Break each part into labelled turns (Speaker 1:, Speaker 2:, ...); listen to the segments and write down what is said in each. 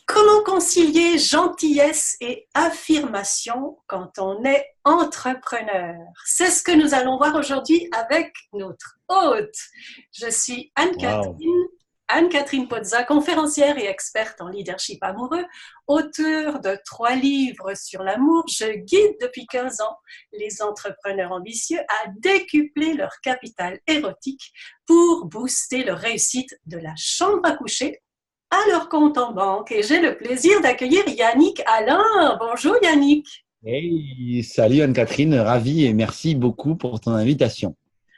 Speaker 1: Comment concilier gentillesse et affirmation quand on est entrepreneur? C'est ce que nous allons voir aujourd'hui avec notre hôte. Je suis
Speaker 2: Waouh.
Speaker 1: Anne-Catherine Pozza, conférencière et experte en leadership amoureux, auteure de 3 livres sur l'amour. Je guide depuis 15 ans les entrepreneurs ambitieux à décupler leur capital érotique pour booster leur réussite de la chambre à coucher à leur compte en banque. Et j'ai le plaisir d'accueillir Yannick Alain. Bonjour Yannick.
Speaker 2: Hey, salut Anne-Catherine, ravi et merci beaucoup pour ton invitation.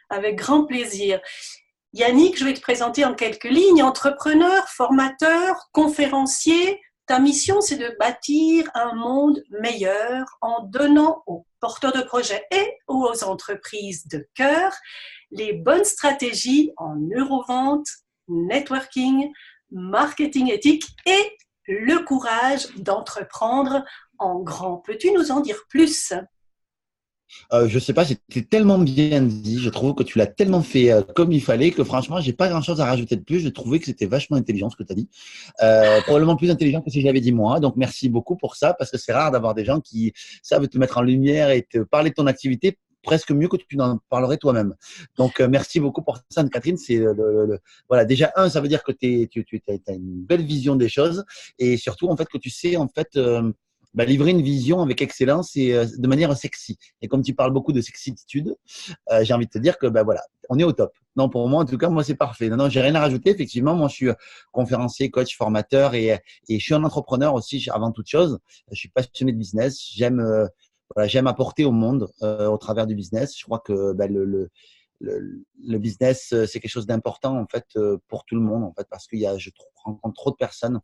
Speaker 1: Avec grand plaisir. Yannick, je vais te présenter en quelques lignes. Entrepreneur, formateur, conférencier. Ta mission, c'est de bâtir un monde meilleur en donnant aux porteurs de projets et aux entreprises de cœur les bonnes stratégies en neurovente, networking, marketing éthique et le courage d'entreprendre en grand. Peux-tu nous en dire plus?
Speaker 2: Je sais pas, c'était tellement bien dit, je trouve que tu l'as tellement fait comme il fallait que franchement, j'ai pas grand-chose à rajouter de plus. Je trouvais que c'était vachement intelligent ce que tu as dit, probablement plus intelligent que si je l'avais dit moi. Donc merci beaucoup pour ça parce que c'est rare d'avoir des gens qui savent te mettre en lumière et te parler de ton activité presque mieux que tu n'en parlerais toi-même. Donc merci beaucoup pour ça, Anne-Catherine. C'est voilà, déjà un, ça veut dire que tu as une belle vision des choses et surtout en fait que tu sais en fait livrer une vision avec excellence et de manière sexy. Et comme tu parles beaucoup de sexitude, j'ai envie de te dire que voilà, on est au top. Non, pour moi, en tout cas, moi, c'est parfait. Non, non, j'ai rien à rajouter. Effectivement, moi, je suis conférencier, coach, formateur et je suis un entrepreneur aussi avant toute chose. Je suis passionné de business. Voilà, j'aime apporter au monde au travers du business. Je crois que le business, c'est quelque chose d'important en fait pour tout le monde en fait parce qu'il y a, rencontre trop de personnes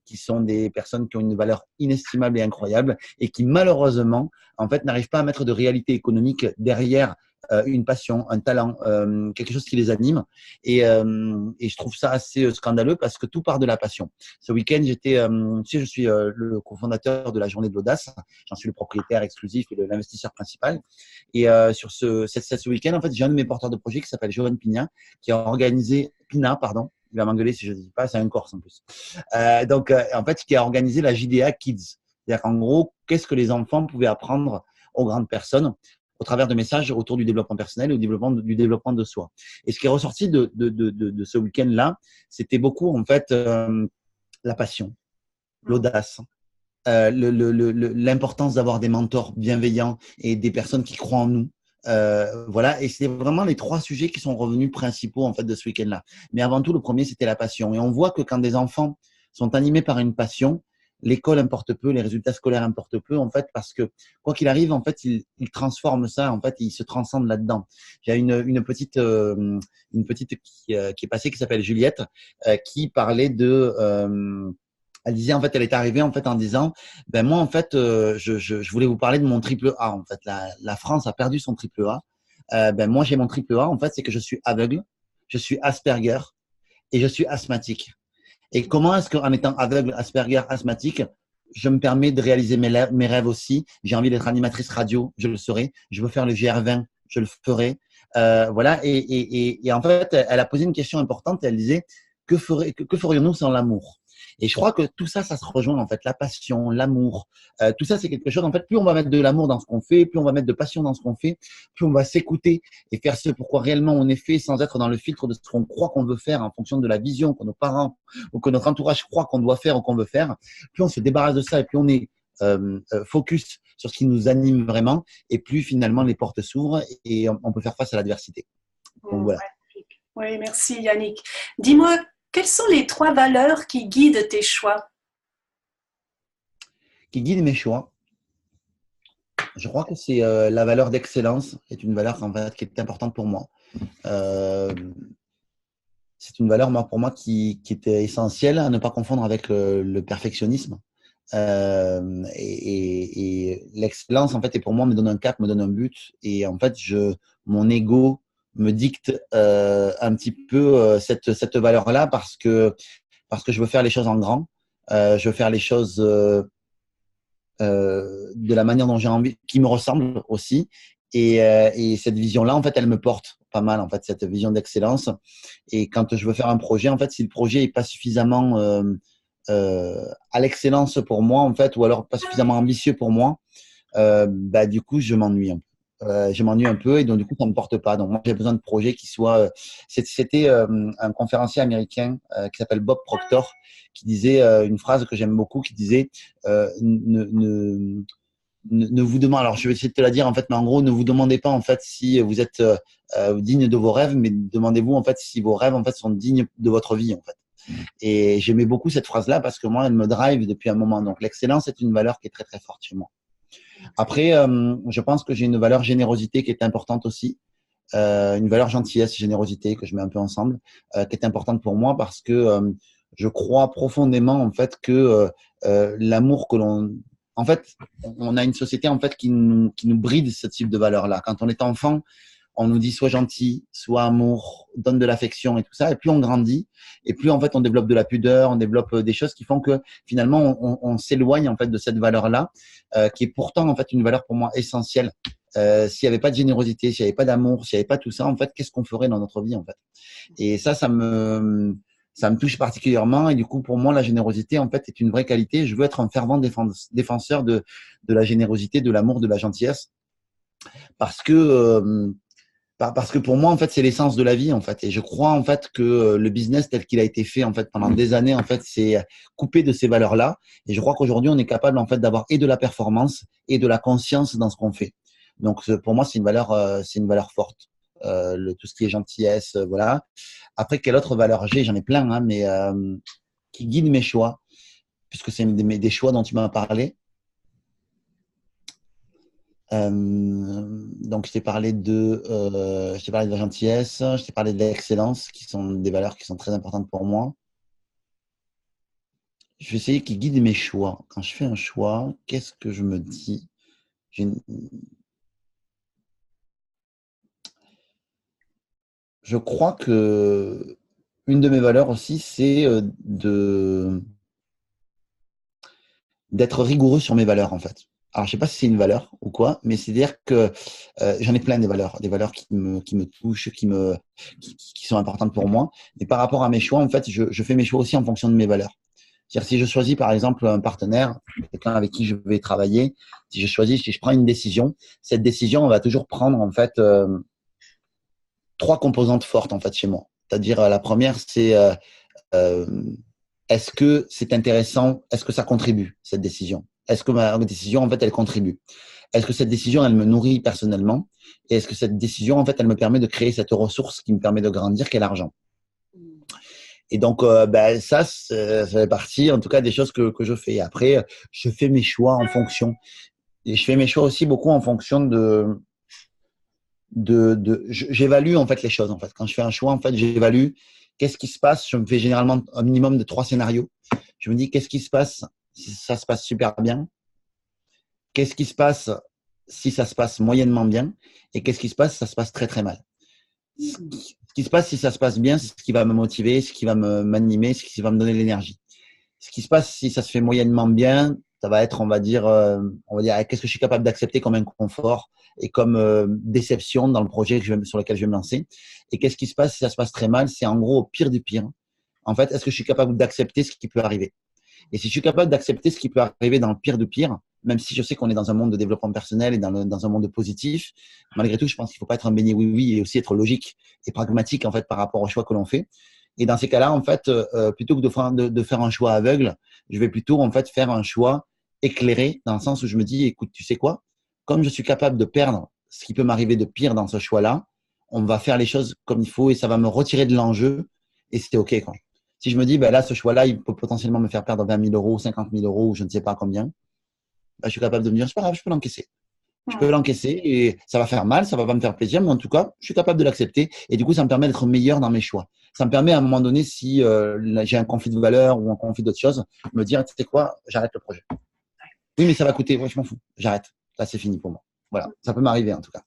Speaker 2: qui sont des personnes qui ont une valeur inestimable et incroyable et qui malheureusement en fait n'arrivent pas à mettre de réalité économique derrière une passion, un talent, quelque chose qui les anime et je trouve ça assez scandaleux parce que tout part de la passion. Ce week-end, tu sais, je suis le cofondateur de la Journée de l'Audace, j'en suis le propriétaire exclusif et l'investisseur principal. Et sur ce week-end, en fait, j'ai un de mes porteurs de projet qui s'appelle Jovan Pina, qui a organisé Pina, pardon. Il va m'engueuler si je ne dis pas, c'est un Corse en plus. En fait, qui a organisé la JDA Kids. C'est-à-dire qu'en gros, qu'est-ce que les enfants pouvaient apprendre aux grandes personnes au travers de messages autour du développement personnel et du développement de soi. Et ce qui est ressorti de ce week-end-là, c'était beaucoup, en fait, la passion, l'audace, l'importance d'avoir des mentors bienveillants et des personnes qui croient en nous. Voilà, et c'est vraiment les 3 sujets qui sont revenus principaux en fait de ce week-end-là. Mais avant tout, le premier, c'était la passion. Et on voit que quand des enfants sont animés par une passion, l'école importe peu, les résultats scolaires importent peu, en fait, parce que quoi qu'il arrive, en fait, ils transforment ça, en fait, ils se transcendent là-dedans. J'ai une petite qui est passée qui s'appelle Juliette, qui parlait elle disait en fait, elle est arrivée en fait en disant, ben moi en fait, je voulais vous parler de mon triple A. En fait, la France a perdu son triple A. Ben moi j'ai mon triple A. En fait, c'est que je suis aveugle, je suis Asperger et je suis asthmatique. Et comment est-ce qu'en étant aveugle, Asperger, asthmatique, je me permets de réaliser mes rêves aussi. J'ai envie d'être animatrice radio, je le serai. Je veux faire le GR20, je le ferai. Voilà. Et en fait, elle a posé une question importante. Elle disait, que ferions-nous sans l'amour? Et je crois que tout ça, ça se rejoint en fait, la passion, l'amour. Tout ça, c'est quelque chose. En fait, plus on va mettre de l'amour dans ce qu'on fait, plus on va mettre de passion dans ce qu'on fait, plus on va s'écouter et faire ce pourquoi réellement on est fait, sans être dans le filtre de ce qu'on croit qu'on veut faire en fonction de la vision que nos parents ou que notre entourage croit qu'on doit faire ou qu'on veut faire. Plus on se débarrasse de ça et plus on est focus sur ce qui nous anime vraiment, et plus finalement les portes s'ouvrent et on peut faire face à l'adversité. Donc voilà.
Speaker 1: Magnifique. Oui, merci Yannick. Dis-moi, quelles sont les 3 valeurs qui guident tes choix?
Speaker 2: Qui guide mes choix. Je crois que c'est la valeur d'excellence est une valeur en fait, qui est importante pour moi. Euh, c'est une valeur pour moi qui était essentielle à ne pas confondre avec le perfectionnisme. Et l'excellence en fait, et pour moi, me donne un cap, me donne un but. Et en fait, mon ego me dicte un petit peu cette valeur-là parce que je veux faire les choses en grand. Je veux faire les choses de la manière dont j'ai envie, qui me ressemble aussi. Et cette vision-là, en fait, elle me porte pas mal, en fait, cette vision d'excellence. Et quand je veux faire un projet, en fait, si le projet est pas suffisamment à l'excellence pour moi, en fait, ou alors pas suffisamment ambitieux pour moi, du coup, je m'ennuie un peu. Je m'ennuie un peu et donc, du coup, ça ne me porte pas. Donc, moi, j'ai besoin de projets qui soient. C'était un conférencier américain qui s'appelle Bob Proctor qui disait une phrase que j'aime beaucoup qui disait ne vous demandez, alors je vais essayer de te la dire en fait, mais en gros, ne vous demandez pas en fait si vous êtes digne de vos rêves, mais demandez-vous en fait si vos rêves en fait sont dignes de votre vie en fait. Et j'aimais beaucoup cette phrase-là parce que moi, elle me drive depuis un moment. Donc, l'excellence est une valeur qui est très très forte chez moi. Après, je pense que j'ai une valeur générosité qui est importante aussi. Une valeur gentillesse, générosité que je mets un peu ensemble, qui est importante pour moi parce que je crois profondément en fait que l'amour que l'on, en fait, on a une société en fait qui nous bride ce type de valeur-là. Quand on est enfant, on nous dit sois gentil, sois amour, donne de l'affection et tout ça. Et plus on grandit, et plus en fait on développe de la pudeur, on développe des choses qui font que finalement on s'éloigne en fait de cette valeur-là, qui est pourtant en fait une valeur pour moi essentielle. S'il n'y avait pas de générosité, s'il n'y avait pas d'amour, s'il n'y avait pas tout ça, en fait, qu'est-ce qu'on ferait dans notre vie en fait? Et ça me touche particulièrement. Et du coup, pour moi, la générosité en fait est une vraie qualité. Je veux être un fervent défenseur de la générosité, de l'amour, de la gentillesse, parce que parce que pour moi, en fait, c'est l'essence de la vie, en fait. Et je crois, en fait, que le business tel qu'il a été fait, en fait, pendant des années, en fait, c'est coupé de ces valeurs-là. Et je crois qu'aujourd'hui, on est capable, en fait, d'avoir et de la performance et de la conscience dans ce qu'on fait. Donc, pour moi, c'est une valeur forte. Tout ce qui est gentillesse, voilà. Après, quelle autre valeur j'ai? J'en ai plein, hein, mais qui guide mes choix, puisque c'est des choix dont tu m'as parlé. Donc, je t'ai parlé de la gentillesse, je t'ai parlé de l'excellence, qui sont des valeurs qui sont très importantes pour moi. Je vais essayer qui guide mes choix. Quand je fais un choix, qu'est-ce que je me dis? Je crois que une de mes valeurs aussi, c'est d'être rigoureux sur mes valeurs, en fait. Alors, je sais pas si c'est une valeur ou quoi, mais c'est-à-dire que j'en ai plein des valeurs qui me touchent, qui sont importantes pour moi. Et par rapport à mes choix, en fait, je fais mes choix aussi en fonction de mes valeurs. C'est-à-dire, si je choisis, par exemple, un partenaire, quelqu'un avec qui je vais travailler, si je prends une décision, cette décision, on va toujours prendre, en fait, trois composantes fortes, en fait, chez moi. C'est-à-dire, la première, c'est euh, est-ce que c'est intéressant? Est-ce que ça contribue, cette décision? Est-ce que ma décision, en fait, elle contribue? Est-ce que cette décision, elle me nourrit personnellement? Et est-ce que cette décision, en fait, elle me permet de créer cette ressource qui me permet de grandir, qu'est l'argent? Et donc, ça fait partie, en tout cas, des choses que je fais. Après, je fais mes choix en fonction. Et je fais mes choix aussi beaucoup en fonction j'évalue, en fait, les choses, en fait. Quand je fais un choix, en fait, j'évalue qu'est-ce qui se passe. Je me fais généralement un minimum de 3 scénarios. Je me dis, qu'est-ce qui se passe si ça se passe super bien? Qu'est-ce qui se passe si ça se passe moyennement bien? Et qu'est-ce qui se passe si ça se passe très, très mal? Ce qui se passe si ça se passe bien, c'est ce qui va me motiver, ce qui va m'animer, ce qui va me donner de l'énergie. Ce qui se passe si ça se fait moyennement bien, ça va être, on va dire, qu'est-ce que je suis capable d'accepter comme inconfort et comme déception dans le projet sur lequel je vais me lancer. Et qu'est-ce qui se passe si ça se passe très mal? C'est en gros au pire du pire. En fait, est-ce que je suis capable d'accepter ce qui peut arriver? Et si je suis capable d'accepter ce qui peut arriver dans le pire du pire, même si je sais qu'on est dans un monde de développement personnel et dans un monde positif, malgré tout, je pense qu'il ne faut pas être un béni oui-oui et aussi être logique et pragmatique en fait par rapport au choix que l'on fait. Et dans ces cas-là, en fait, plutôt que de faire un choix aveugle, je vais plutôt en fait faire un choix éclairé dans le sens où je me dis, écoute, tu sais quoi, comme je suis capable de perdre ce qui peut m'arriver de pire dans ce choix-là, on va faire les choses comme il faut et ça va me retirer de l'enjeu et c'est OK, quoi. Si je me dis, ben là, ce choix-là, il peut potentiellement me faire perdre 20 000 euros, 50 000 euros, ou je ne sais pas combien, ben, je suis capable de me dire, c'est pas grave, je peux l'encaisser. Je peux l'encaisser et ça va faire mal, ça va pas me faire plaisir, mais en tout cas, je suis capable de l'accepter. Et du coup, ça me permet d'être meilleur dans mes choix. Ça me permet à un moment donné, si j'ai un conflit de valeurs ou un conflit d'autres choses, me dire, tu sais quoi, j'arrête le projet. Oui, mais ça va coûter. Ouais, je m'en fous. J'arrête. Là, c'est fini pour moi. Voilà. Ça peut m'arriver en tout cas.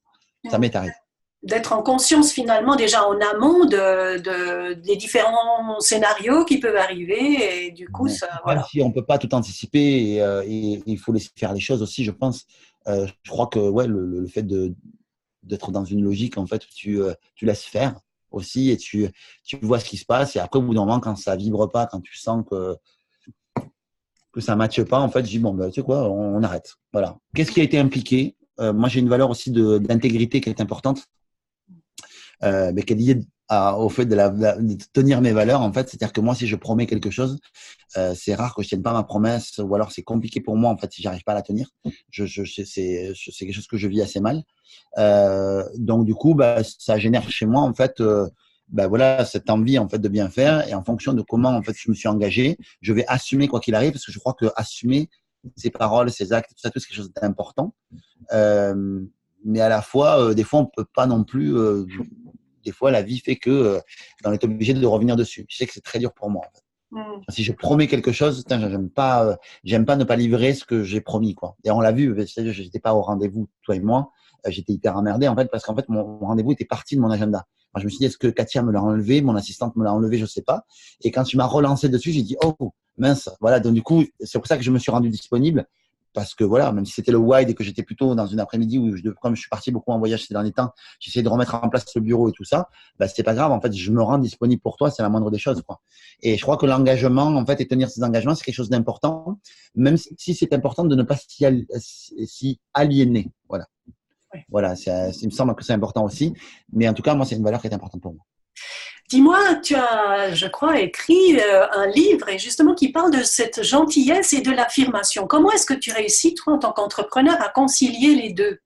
Speaker 2: Ça m'est arrivé.
Speaker 1: D'être en conscience finalement déjà en amont des différents scénarios qui peuvent arriver et du coup ça
Speaker 2: Même
Speaker 1: voilà.
Speaker 2: si on peut pas tout anticiper et il faut laisser faire les choses aussi, je pense. Je crois que ouais, le fait d'être dans une logique en fait où tu laisses faire aussi et tu vois ce qui se passe et après au bout d'un moment quand ça vibre pas, quand tu sens que que ça ne matche pas, en fait, je dis, bon, tu sais quoi, on arrête. Voilà. Qu'est-ce qui a été impliqué? Moi, j'ai une valeur aussi d'intégrité qui est importante, mais qui est liée au fait de tenir mes valeurs, en fait. C'est-à-dire que moi, si je promets quelque chose, c'est rare que je tienne pas ma promesse, ou alors c'est compliqué pour moi, en fait, si j'arrive pas à la tenir. C'est quelque chose que je vis assez mal. Donc, du coup, ça génère chez moi, en fait, voilà, cette envie, en fait, de bien faire. Et en fonction de comment, en fait, je me suis engagé, je vais assumer quoi qu'il arrive, parce que je crois que assumer ses paroles, ses actes, tout ça, tout, c'est quelque chose d'important. Mais à la fois, des fois, on peut pas non plus. Des fois, la vie fait que on est obligé de revenir dessus. Je sais que c'est très dur pour moi. En fait. Si je promets quelque chose, j'aime pas ne pas livrer ce que j'ai promis, quoi. Et on l'a vu, j'étais pas au rendez-vous, toi et moi. J'étais hyper emmerdé, en fait, parce qu'en fait, mon rendez-vous était parti de mon agenda. Alors, je me suis dit, est-ce que Katia me l'a enlevé, mon assistante me l'a enlevé, je sais pas. Et quand tu m'as relancé dessus, j'ai dit, oh, mince. Voilà. Donc, du coup, c'est pour ça que je me suis rendu disponible. Parce que voilà, même si c'était le wide et que j'étais plutôt dans une après-midi où comme je suis parti beaucoup en voyage ces derniers temps, j'essayais de remettre en place le bureau et tout ça, c'est pas grave. En fait, je me rends disponible pour toi, c'est la moindre des choses, quoi. Et je crois que l'engagement, en fait, et tenir ses engagements, c'est quelque chose d'important, même si c'est important de ne pas s'y aliéner. Voilà.
Speaker 1: Oui.
Speaker 2: Voilà, il me semble que c'est important aussi. Mais en tout cas, moi, c'est une valeur qui est importante pour moi.
Speaker 1: Dis-moi, tu as, je crois, écrit un livre et justement qui parle de cette gentillesse et de l'affirmation. Comment est-ce que tu réussis, toi, en tant qu'entrepreneur, à concilier les deux?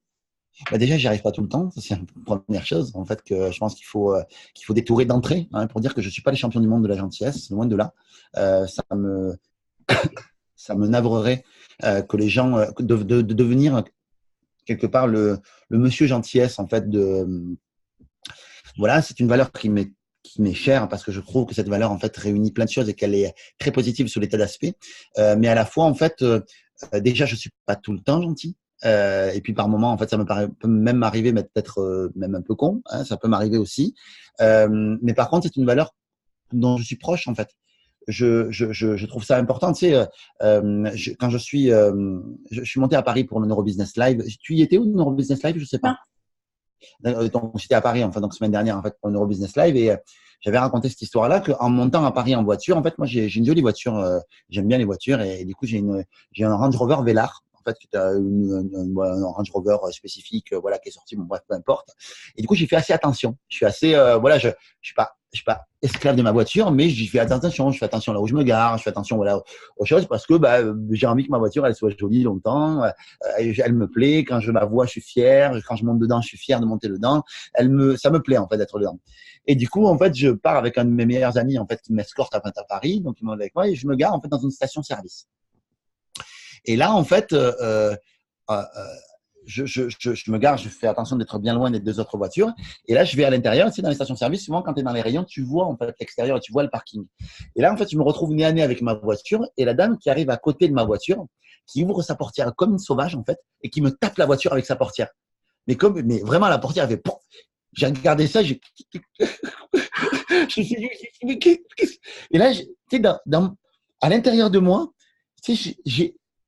Speaker 2: Déjà, j'y arrive pas tout le temps. Ça, c'est la première chose. En fait, que je pense qu'il faut détourer d'entrée, hein, pour dire que je suis pas le champion du monde de la gentillesse, loin de là. Ça me navrerait que les gens de devenir quelque part le monsieur gentillesse, en fait. Voilà, c'est une valeur qui m'est chère parce que je trouve que cette valeur, en fait, réunit plein de choses et qu'elle est très positive sur les tas d'aspects. Mais à la fois, en fait, déjà, je suis pas tout le temps gentil. Et puis par moment, en fait, peut même m'arriver, mais peut-être même un peu con, hein, ça peut m'arriver aussi. Mais par contre, c'est une valeur dont je suis proche, en fait. Je trouve ça important. Tu sais, quand je suis monté à Paris pour le Neurobusiness Live. Tu y étais où, le Neurobusiness Live? Je sais pas. Donc, j'étais à Paris, enfin, donc semaine dernière, en fait, pour le Neurobusiness Live, et j'avais raconté cette histoire-là qu'en montant à Paris en voiture, en fait, moi, j'ai une jolie voiture, j'aime bien les voitures, et du coup, j'ai un Range Rover Velar, en fait, qui est un Range Rover spécifique, voilà, qui est sorti, bon, bref, peu importe. Et du coup, j'ai fait assez attention. Je suis assez, voilà, je suis pas esclave de ma voiture, mais j'y fais attention. Je fais attention là où je me gare, je fais attention, voilà, aux choses, parce que j'ai envie que ma voiture elle soit jolie longtemps, elle me plaît. Quand je la vois, je suis fier. Quand je monte dedans, je suis fier de monter dedans. Ça me plaît, en fait, d'être dedans. Et du coup, en fait, je pars avec un de mes meilleurs amis, en fait, qui m'escorte à Paris, donc il m'emmène avec moi, et je me gare, en fait, dans une station-service. Et là, en fait, je me gare, je fais attention d'être bien loin des deux autres voitures. Et là, je vais à l'intérieur. Tu sais, dans les stations-service, souvent, quand tu es dans les rayons, tu vois, en fait, l'extérieur et tu vois le parking. Et là, en fait, je me retrouve nez à nez avec ma voiture et la dame qui arrive à côté de ma voiture, qui ouvre sa portière comme une sauvage, en fait, et qui me tape la voiture avec sa portière. Mais vraiment, la portière, elle fait pouf. J'ai regardé ça, je me suis dit, et là, tu sais, à l'intérieur de moi, tu sais,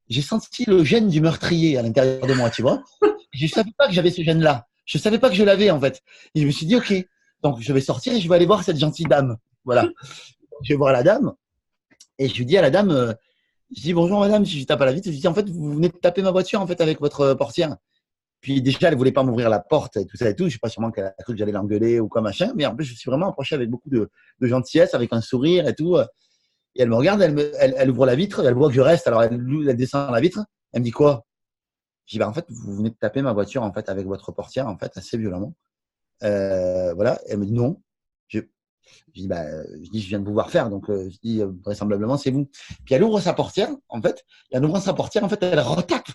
Speaker 2: j'ai senti le gène du meurtrier à l'intérieur de moi, tu vois. Je savais pas que j'avais ce gène-là. Je savais pas que je l'avais, en fait. Et je me suis dit, OK, donc je vais sortir et je vais aller voir cette gentille dame. Voilà. Je vais voir la dame et je lui dis à la dame, je dis bonjour madame, je tape à la vitre, je dis en fait, vous venez de taper ma voiture, en fait, avec votre portière. Puis déjà, elle voulait pas m'ouvrir la porte et tout ça et tout. Je sais pas, sûrement qu'elle a cru que j'allais l'engueuler ou quoi, machin. Mais en plus, je suis vraiment approché avec beaucoup de gentillesse, avec un sourire et tout. Et elle me regarde, elle ouvre la vitre, elle voit que je reste, alors elle descend la vitre. Elle me dit quoi? Je dis, en fait, vous venez de taper ma voiture, en fait, avec votre portière, en fait, assez violemment. Voilà. Elle me dit non. Je viens de vous voir faire, donc je dis vraisemblablement c'est vous. Puis elle ouvre sa portière, en fait, et en ouvrant sa portière, en fait, elle retape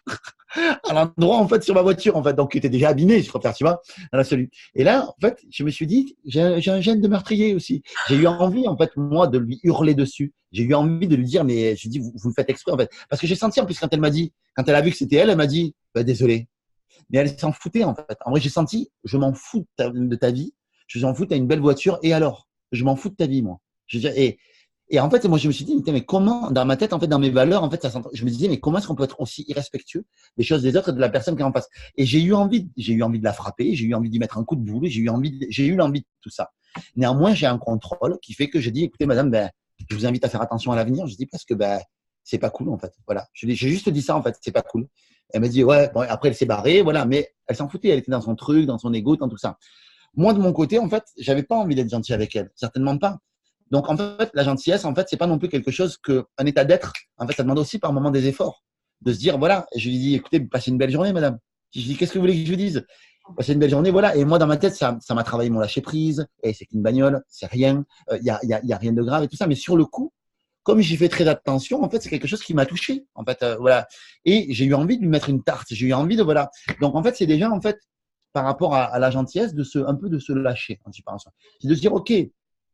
Speaker 2: à l'endroit, en fait, sur ma voiture, en fait, donc qui était déjà abîmé, je préfère, tu vois, dans l'absolu. Et là, en fait, je me suis dit, j'ai un gène de meurtrier aussi. J'ai eu envie, en fait, moi, de lui hurler dessus. J'ai eu envie de lui dire, mais je dis, vous le faites exprès, en fait, parce que j'ai senti, en plus, quand elle a vu que c'était elle m'a dit, désolé, mais elle s'en foutait, en fait. En vrai, j'ai senti, je m'en fous de ta vie, je m'en fous, t'as une belle voiture, et alors? Je m'en fous de ta vie, moi. Et en fait, moi, je me suis dit, mais comment, dans ma tête, en fait, dans mes valeurs, en fait, je me disais, mais comment est-ce qu'on peut être aussi irrespectueux des choses des autres et de la personne qui est en face? Et j'ai eu envie de la frapper, j'ai eu envie d'y mettre un coup de boule, j'ai eu l'envie de tout ça. Néanmoins, j'ai un contrôle qui fait que j'ai dit, écoutez, madame, je vous invite à faire attention à l'avenir. Je dis parce que, c'est pas cool en fait. Voilà, j'ai juste dit ça en fait, c'est pas cool. Elle m'a dit ouais, bon, après elle s'est barrée, voilà, mais elle s'en foutait, elle était dans son truc, dans son ego, dans tout ça. Moi de mon côté, en fait, j'avais pas envie d'être gentil avec elle, certainement pas. Donc en fait, la gentillesse, en fait, c'est pas non plus quelque chose un état d'être. En fait, ça demande aussi par moment des efforts, de se dire voilà. Et je lui dis écoutez, passez une belle journée, madame. Je lui dis qu'est-ce que vous voulez que je vous dise? Passez une belle journée, voilà. Et moi dans ma tête, ça m'a travaillé mon lâcher prise. Et c'est qu'une bagnole, c'est rien, y a rien de grave et tout ça. Mais sur le coup, comme j'y fais très attention, en fait, c'est quelque chose qui m'a touché, en fait, voilà. Et j'ai eu envie de lui mettre une tarte. J'ai eu envie de voilà. Donc en fait, c'est déjà en fait par rapport à la gentillesse un peu de se lâcher en y pensant. C'est de se dire ok,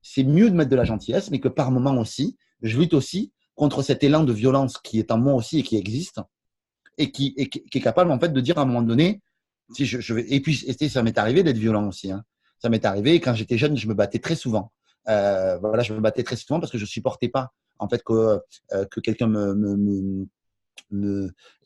Speaker 2: c'est mieux de mettre de la gentillesse, mais que par moment aussi, je lutte aussi contre cet élan de violence qui est en moi aussi et qui existe et qui est capable en fait de dire à un moment donné, si je vais, et puis ça m'est arrivé d'être violent aussi. Hein. Ça m'est arrivé quand j'étais jeune, je me battais très souvent. Voilà, je me battais très souvent parce que je supportais pas en fait que quelqu'un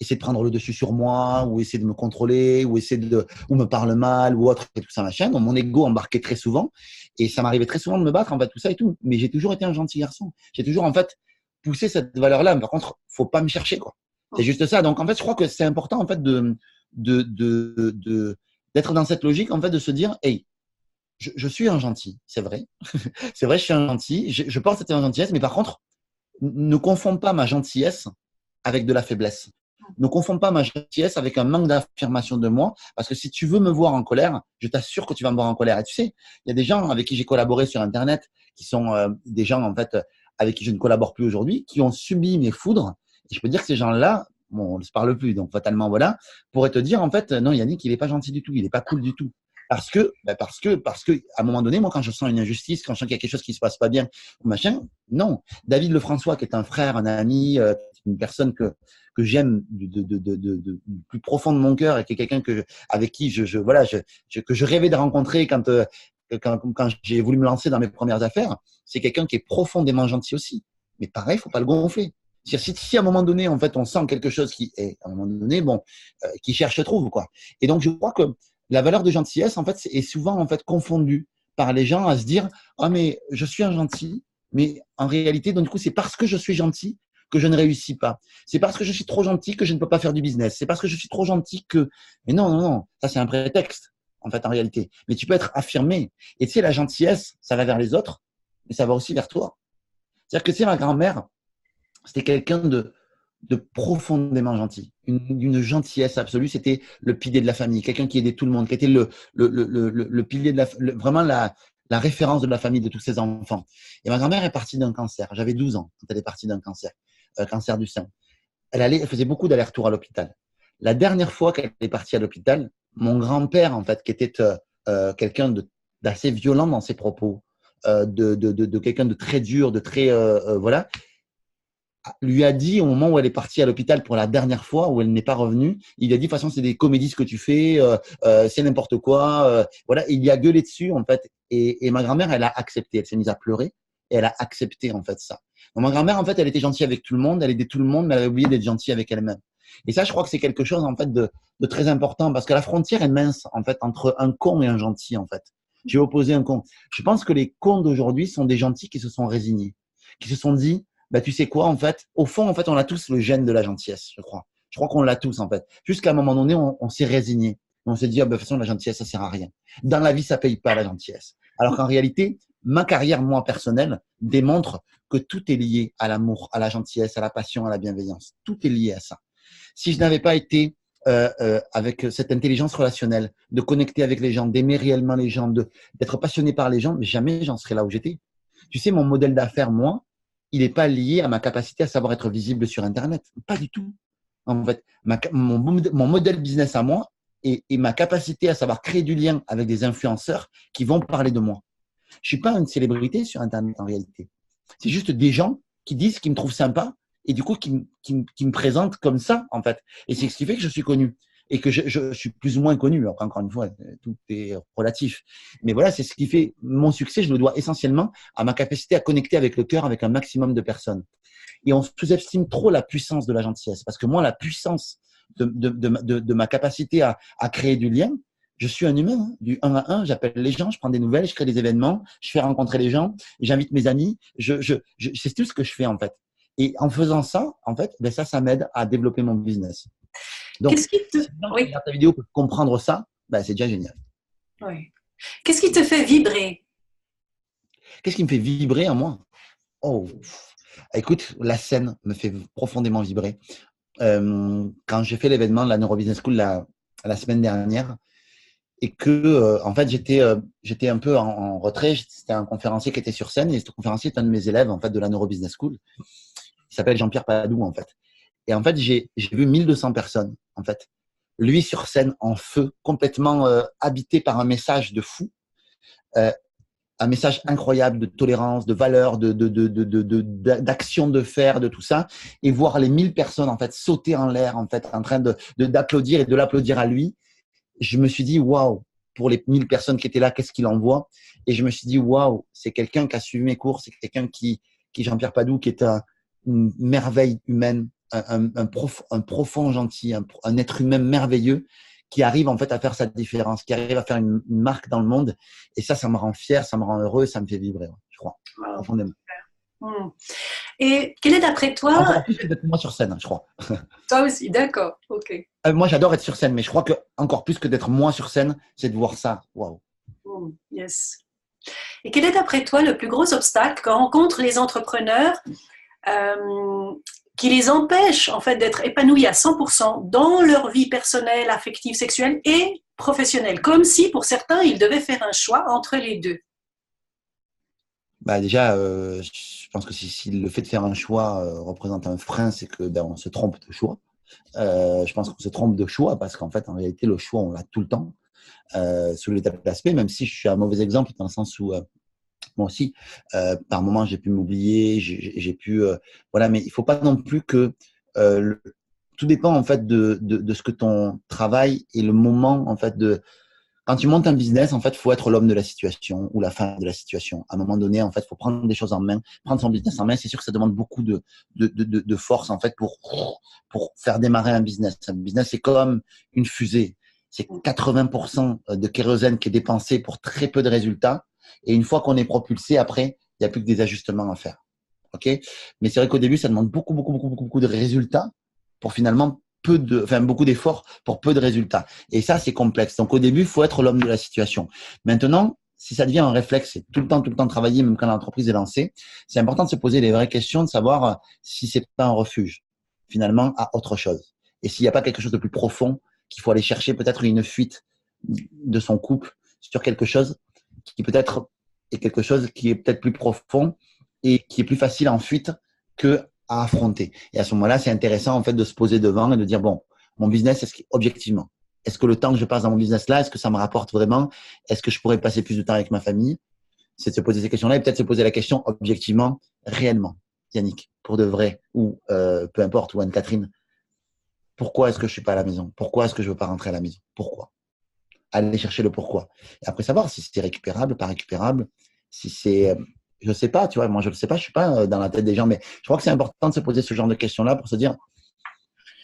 Speaker 2: essaie de prendre le dessus sur moi ou essaie de me contrôler ou me parle mal ou autre et tout ça machin. Donc mon ego embarquait très souvent et ça m'arrivait très souvent de me battre en fait tout ça et tout. Mais j'ai toujours été un gentil garçon. J'ai toujours en fait poussé cette valeur-là. Par contre, faut pas me chercher quoi. C'est juste ça. Donc en fait, je crois que c'est important en fait d'être dans cette logique en fait de se dire hey, je suis un gentil, c'est vrai. C'est vrai, je suis un gentil. Je porte cette gentillesse, mais par contre, ne confonds pas ma gentillesse avec de la faiblesse. Ne confonds pas ma gentillesse avec un manque d'affirmation de moi, parce que si tu veux me voir en colère, je t'assure que tu vas me voir en colère. Et tu sais, il y a des gens avec qui j'ai collaboré sur Internet, qui sont des gens en fait avec qui je ne collabore plus aujourd'hui, qui ont subi mes foudres. Et je peux dire que ces gens-là, bon, on ne se parle plus, donc fatalement voilà, pourraient te dire en fait, non, Yannick, il n'est pas gentil du tout, il n'est pas cool du tout. Parce que, à un moment donné, moi, quand je sens une injustice, quand je sens qu'il y a quelque chose qui se passe pas bien, ou machin, non. David Lefrançois, qui est un frère, un ami, une personne que j'aime du plus profond de mon cœur et qui est quelqu'un avec qui que je rêvais de rencontrer quand j'ai voulu me lancer dans mes premières affaires, c'est quelqu'un qui est profondément gentil aussi. Mais pareil, faut pas le gonfler. Si à un moment donné, en fait, on sent quelque chose qui est, à un moment donné, bon, qui cherche trouve, quoi. Et donc, je crois que la valeur de gentillesse, en fait, est souvent, en fait, confondue par les gens à se dire, ah, mais je suis un gentil, mais en réalité, donc, du coup, c'est parce que je suis gentil que je ne réussis pas. C'est parce que je suis trop gentil que je ne peux pas faire du business. C'est parce que je suis trop gentil que… Mais non, non, non. Ça, c'est un prétexte, en fait, en réalité. Mais tu peux être affirmé. Et tu sais, la gentillesse, ça va vers les autres, mais ça va aussi vers toi. C'est-à-dire que, tu sais, ma grand-mère, c'était quelqu'un de profondément gentil, d'une gentillesse absolue. C'était le pilier de la famille, quelqu'un qui aidait tout le monde, qui était le pilier vraiment la référence de la famille de tous ses enfants. Et ma grand-mère est partie d'un cancer. J'avais 12 ans quand elle est partie d'un cancer du sein. Elle faisait beaucoup d'allers-retours à l'hôpital. La dernière fois qu'elle est partie à l'hôpital, mon grand-père, en fait, qui était quelqu'un d'assez violent dans ses propos, de quelqu'un de très dur, de très voilà, lui a dit au moment où elle est partie à l'hôpital pour la dernière fois, où elle n'est pas revenue, il a dit de toute façon c'est des comédies ce que tu fais, c'est n'importe quoi, voilà, il y a gueulé dessus en fait, et ma grand-mère elle a accepté, elle s'est mise à pleurer et elle a accepté en fait ça. Donc, ma grand-mère en fait elle était gentille avec tout le monde, elle aidait tout le monde, mais elle avait oublié d'être gentille avec elle-même. Et ça je crois que c'est quelque chose en fait de très important parce que la frontière est mince en fait entre un con et un gentil en fait. J'ai opposé un con. Je pense que les cons d'aujourd'hui sont des gentils qui se sont résignés, qui se sont dit bah, tu sais quoi, en fait, au fond, en fait, on a tous le gène de la gentillesse, je crois. Je crois qu'on l'a tous, en fait. Jusqu'à un moment donné, on s'est résigné. On s'est dit, ah, bah, de toute façon, la gentillesse, ça sert à rien. Dans la vie, ça paye pas la gentillesse. Alors qu'en réalité, ma carrière, moi, personnelle, démontre que tout est lié à l'amour, à la gentillesse, à la passion, à la bienveillance. Tout est lié à ça. Si je n'avais pas été avec cette intelligence relationnelle, de connecter avec les gens, d'aimer réellement les gens, d'être passionné par les gens, mais jamais j'en serais là où j'étais. Tu sais, mon modèle d'affaires, moi, il n'est pas lié à ma capacité à savoir être visible sur Internet. Pas du tout. En fait, mon modèle business à moi et ma capacité à savoir créer du lien avec des influenceurs qui vont parler de moi. Je ne suis pas une célébrité sur Internet en réalité. C'est juste des gens qui disent qu'ils me trouvent sympa et du coup qui me présentent comme ça en fait. Et c'est ce qui fait que je suis connu et que je suis plus ou moins connu. Après, encore une fois, tout est relatif. Mais voilà, c'est ce qui fait mon succès. Je le dois essentiellement à ma capacité à connecter avec le cœur, avec un maximum de personnes. Et on sous-estime trop la puissance de la gentillesse. Parce que moi, la puissance de ma capacité à créer du lien, je suis un humain, hein, du 1 à 1, j'appelle les gens, je prends des nouvelles, je crée des événements, je fais rencontrer les gens, j'invite mes amis, c'est tout ce que je fais en fait. Et en faisant ça, en fait, ben ça m'aide à développer mon business. Donc,
Speaker 1: Qu'est-ce qui te…
Speaker 2: si les gens qui
Speaker 1: Oui,
Speaker 2: regardent ta vidéo peuvent comprendre ça, ben c'est déjà génial.
Speaker 1: oui. Qu'est-ce qui te fait vibrer?
Speaker 2: Qu'est-ce qui me fait vibrer en moi? Oh, écoute, la scène me fait profondément vibrer. Quand j'ai fait l'événement de la Neurobusiness School la semaine dernière, et que en fait j'étais un peu en retrait. C'était un conférencier qui était sur scène, et ce conférencier est un de mes élèves en fait de la Neurobusiness School. Il s'appelle Jean-Pierre Padou en fait. Et en fait j'ai vu 1200 personnes en fait. Lui sur scène en feu, complètement habité par un message de fou. Euh, un message incroyable de tolérance, de valeur, d'action de faire, de tout ça, et voir les 1000 personnes en fait sauter en l'air en fait, en train d'applaudir et de l'applaudir à lui. Je me suis dit waouh, pour les 1000 personnes qui étaient là, qu'est-ce qu'il envoie? Et je me suis dit waouh, c'est quelqu'un qui a suivi mes cours, c'est quelqu'un qui Jean-Pierre Padou, qui est une merveille humaine, un profond gentil, un être humain merveilleux, qui arrive en fait à faire sa différence, qui arrive à faire une marque dans le monde. Et ça me rend fier, ça me rend heureux, ça me fait vibrer, je crois,
Speaker 1: Wow.
Speaker 2: profondément.
Speaker 1: Et quel est d'après toi…
Speaker 2: Encore plus que d'être moi sur scène, je crois.
Speaker 1: Toi aussi, d'accord, ok.
Speaker 2: Moi, j'adore être sur scène, mais je crois que encore plus que d'être moi sur scène, c'est de voir ça. Waouh.
Speaker 1: Yes. Et quel est d'après toi le plus gros obstacle que rencontrent les entrepreneurs qui les empêche en fait d'être épanouis à 100% dans leur vie personnelle, affective, sexuelle et professionnelle, comme si pour certains ils devaient faire un choix entre les deux?
Speaker 2: Bah déjà, je pense que si le fait de faire un choix représente un frein, c'est que on se trompe de choix. Je pense qu'on se trompe de choix parce qu'en fait, en réalité, le choix, on l'a tout le temps sous l'état d'aspect, même si je suis un mauvais exemple dans le sens où moi aussi, par moment, j'ai pu m'oublier, j'ai pu… voilà, mais il faut pas non plus que… tout dépend en fait de ce que ton travail et le moment en fait de… Quand tu montes un business, en fait, faut être l'homme de la situation ou la femme de la situation. À un moment donné, en fait, faut prendre des choses en main, prendre son business en main. C'est sûr que ça demande beaucoup de force, en fait, pour faire démarrer un business. Un business, c'est comme une fusée. C'est 80% de kérosène qui est dépensé pour très peu de résultats. Et une fois qu'on est propulsé, après, il n'y a plus que des ajustements à faire. OK? Mais c'est vrai qu'au début, ça demande beaucoup de résultats pour finalement beaucoup d'efforts pour peu de résultats. Et ça, c'est complexe. Donc, au début, il faut être l'homme de la situation. Maintenant, si ça devient un réflexe, c'est tout le temps travailler, même quand l'entreprise est lancée, c'est important de se poser les vraies questions, de savoir si c'est pas un refuge, finalement, à autre chose. Et s'il n'y a pas quelque chose de plus profond, qu'il faut aller chercher peut-être une fuite de son couple sur quelque chose qui peut-être est quelque chose qui est peut-être plus profond et qui est plus facile en fuite que à affronter. Et à ce moment-là, c'est intéressant en fait de se poser devant et de dire bon, mon business, objectivement, est-ce que le temps que je passe dans mon business là, est-ce que ça me rapporte vraiment? Est-ce que je pourrais passer plus de temps avec ma famille? C'est de se poser ces questions-là et peut-être se poser la question objectivement, réellement, Yannick, pour de vrai, ou peu importe, ou Anne-Catherine, pourquoi est-ce que je suis pas à la maison? Pourquoi est-ce que je veux pas rentrer à la maison? Pourquoi? Aller chercher le pourquoi. Et après savoir si c'est récupérable, pas récupérable, si c'est je sais pas, tu vois, moi je le sais pas, je suis pas dans la tête des gens, mais je crois que c'est important de se poser ce genre de questions-là pour se dire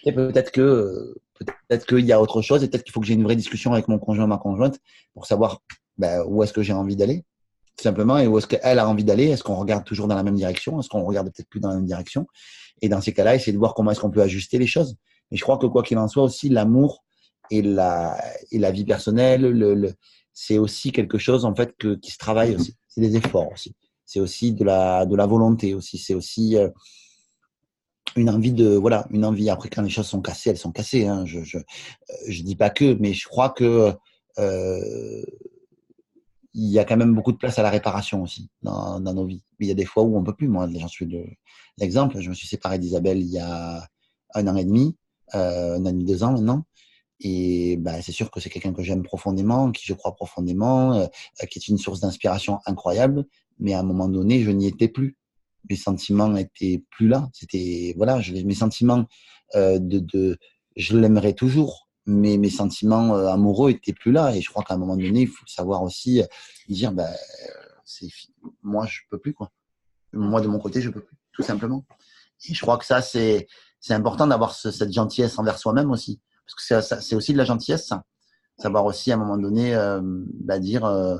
Speaker 2: peut-être qu'il y a autre chose et peut-être qu'il faut que j'ai une vraie discussion avec mon conjoint, ma conjointe, pour savoir où est-ce que j'ai envie d'aller, tout simplement, et où est-ce qu'elle a envie d'aller. Est-ce qu'on regarde toujours dans la même direction? Est-ce qu'on regarde peut-être plus dans la même direction? Et dans ces cas-là, essayer de voir comment est-ce qu'on peut ajuster les choses. Et je crois que quoi qu'il en soit aussi, l'amour et la vie personnelle, c'est aussi quelque chose en fait qui se travaille aussi. C'est des efforts aussi. C'est aussi de la volonté aussi. C'est aussi une envie une envie. Après, quand les choses sont cassées, elles sont cassées. Hein. Je dis pas que, mais je crois que euh, il y a quand même beaucoup de place à la réparation aussi dans nos vies. Il y a des fois où on peut plus. Moi, j'en suis l'exemple. Je me suis séparé d'Isabelle il y a 1 an et demi, 1 an et demi, 2 ans maintenant. Et c'est sûr que c'est quelqu'un que j'aime profondément, en qui je crois profondément, qui est une source d'inspiration incroyable. Mais à un moment donné, je n'y étais plus. Mes sentiments n'étaient plus là. C'était voilà, mes sentiments je l'aimerais toujours, mais mes sentiments amoureux étaient plus là. Et je crois qu'à un moment donné, il faut savoir aussi dire c'est moi je peux plus quoi. Moi de mon côté, je peux plus, tout simplement. Et je crois que ça c'est important d'avoir cette gentillesse envers soi-même aussi. Parce que c'est aussi de la gentillesse, ça. Savoir aussi, à un moment donné, dire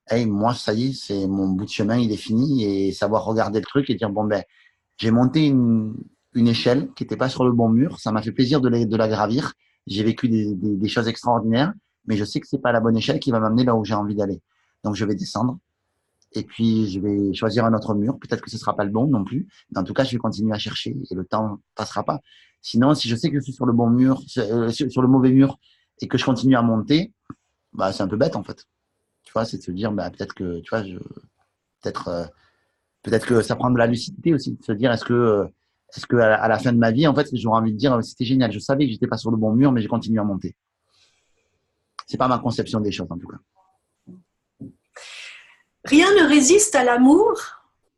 Speaker 2: hey, moi, ça y est, c'est mon bout de chemin, il est fini. Et savoir regarder le truc et dire bon, J'ai monté une échelle qui n'était pas sur le bon mur. Ça m'a fait plaisir de la gravir. J'ai vécu des choses extraordinaires, mais je sais que c'est pas la bonne échelle qui va m'amener là où j'ai envie d'aller. Donc, je vais descendre et puis je vais choisir un autre mur. Peut-être que ce sera pas le bon non plus. Mais en tout cas, je vais continuer à chercher et le temps passera pas. Sinon, si je sais que je suis sur le bon mur, sur le mauvais mur et que je continue à monter, bah, c'est un peu bête en fait. Tu vois, c'est de se dire, bah, peut-être que, tu vois, peut-être, peut-être que ça prend de la lucidité aussi, de se dire, est-ce que à la fin de ma vie, en fait, j'aurais envie de dire, c'était génial. Je savais que j'étais pas sur le bon mur, mais j'ai continué à monter. C'est pas ma conception des choses, en tout cas.
Speaker 1: Rien ne résiste à l'amour.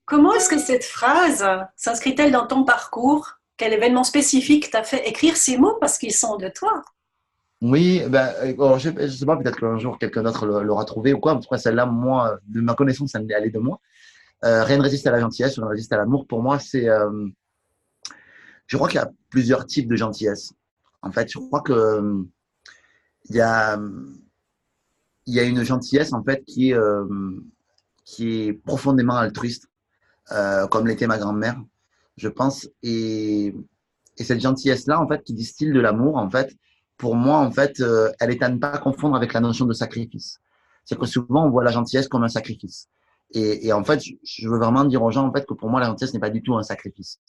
Speaker 1: Comment est-ce que cette phrase s'inscrit-elle dans ton parcours? Quel événement spécifique t'a fait écrire ces mots parce qu'ils sont de toi?
Speaker 2: Oui, ben, alors, je sais pas, peut-être qu'un jour quelqu'un d'autre l'aura trouvé ou quoi. En tout cas, celle-là, moi, de ma connaissance, elle est de moi. Rien ne résiste à la gentillesse, rien ne résiste à l'amour. Pour moi, je crois qu'il y a plusieurs types de gentillesse. En fait, je crois que il y a, il y a une gentillesse en fait qui est profondément altruiste, comme l'était ma grand-mère, je pense. Et cette gentillesse-là, en fait, qui distille de l'amour, en fait, pour moi, en fait, elle est à ne pas confondre avec la notion de sacrifice. C'est que souvent, on voit la gentillesse comme un sacrifice. Et en fait, je veux vraiment dire aux gens, en fait, que pour moi, la gentillesse n'est pas du tout un sacrifice.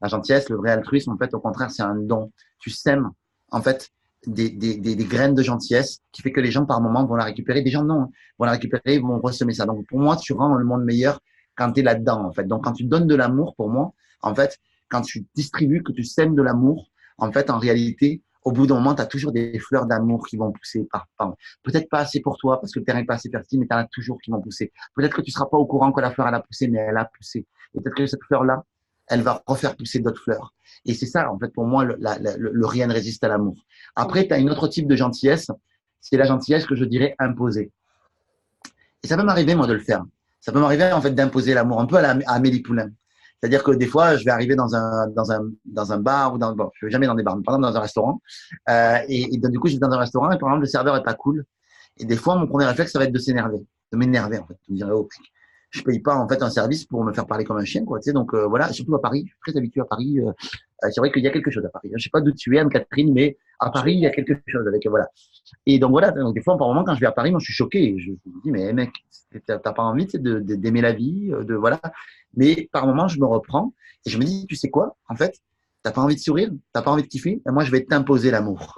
Speaker 2: La gentillesse, le vrai altruisme, en fait, au contraire, c'est un don. Tu sèmes, en fait, des graines de gentillesse qui fait que les gens, par moment, vont la récupérer. Des gens, non, hein, vont la récupérer, vont ressemer ça. Donc, pour moi, tu rends le monde meilleur quand tu es là-dedans, en fait. Donc, quand tu donnes de l'amour, pour moi, en fait, quand tu distribues, que tu sèmes de l'amour, en fait, en réalité, au bout d'un moment, tu as toujours des fleurs d'amour qui vont pousser peut-être pas assez pour toi parce que le terrain n'est pas assez fertile, mais tu en as toujours qui vont pousser. Peut-être que tu seras pas au courant que la fleur elle a poussé, mais elle a poussé. Et peut-être que cette fleur-là, elle va refaire pousser d'autres fleurs. Et c'est ça, en fait, pour moi, le rien ne résiste à l'amour. Après, tu as une autre type de gentillesse, c'est la gentillesse que je dirais imposée. Et ça peut m'arriver, moi, de le faire. Ça peut m'arriver, en fait, d'imposer l'amour, un peu à Amélie Poulain. C'est-à-dire que des fois, je vais arriver dans un bar ou bon, je vais jamais dans des bars, mais par exemple dans un restaurant. Et donc, du coup, je vais dans un restaurant et par exemple, le serveur est pas cool. Et des fois, mon premier réflexe, ça va être de s'énerver, de m'énerver, en fait. De me dire, oh, je paye pas, en fait, un service pour me faire parler comme un chien, quoi. Tu sais, donc, voilà, surtout à Paris. Je suis très habitué à Paris. C'est vrai qu'il y a quelque chose à Paris. Je sais pas d'où tu es, Anne-Catherine, mais à Paris, il y a quelque chose avec, voilà. Et donc voilà, donc des fois, par moment, quand je vais à Paris, moi, je suis choqué. Je me dis, mais mec, t'as pas envie d'aimer la vie, de voilà. Mais par moment, je me reprends et je me dis, tu sais quoi, en fait, t'as pas envie de sourire, t'as pas envie de kiffer, et moi, je vais t'imposer l'amour.